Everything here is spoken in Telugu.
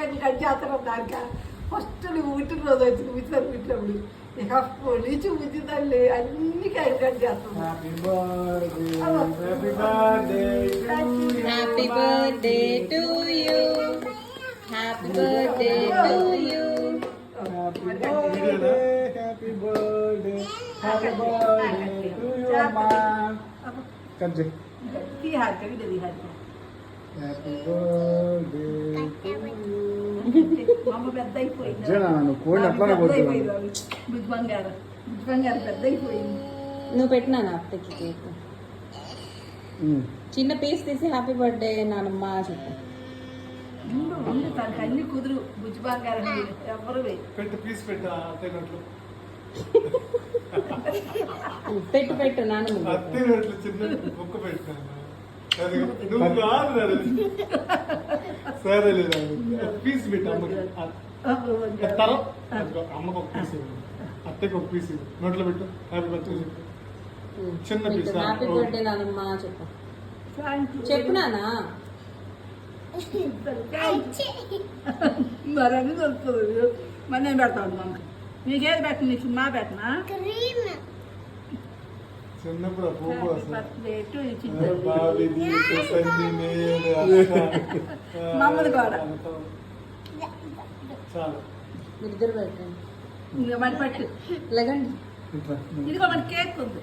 కేక్ కట్ చేస్తాను దానిక ఫస్ట్ నువ్వు పుట్టినరోజు వచ్చి ముచ్చారు పుట్టినప్పుడు ఇక పొలిచి ముచ్చి తల్లి అన్ని కేక్ కట్ చేస్తాను. Happy birthday to you, happy birthday to you. పెద్ద అయిపోయింది పెద్ద అయిపోయింది. నువ్వు పెట్టినా అత్తకి కేక్ చిన్న పీస్ తీసి హ్యాపీ బర్త్డే నానమ్మ చెప్పు. ఉంది తనకి అన్ని కుదురు బుజ్జి బంగారం ఎవరు పెట్టు పెట్టు నానమ్మ సరే పీస్ పెట్టు అమ్మకు ఒక పీస్ అత్తకి ఒక పీస్ నోట్లో పెట్టు హ్యాపీ బర్త్డే చిన్న పీస్ హ్యాపీ బర్త్డే నానమ్మ చెప్పు. చెప్పు నానా మరి అన్ని దొరుకుతుంది. మరి నేను పెడతాను మమ్మ నీకేది పెట్టను నీకు మా పెట్టనా చిన్నప్పుడు మమ్మది కూడా ఇద్దరు పెట్టండి ఇంకా మరి పట్టు లేకండి ఇదిగో మన కేక్ ఉంది.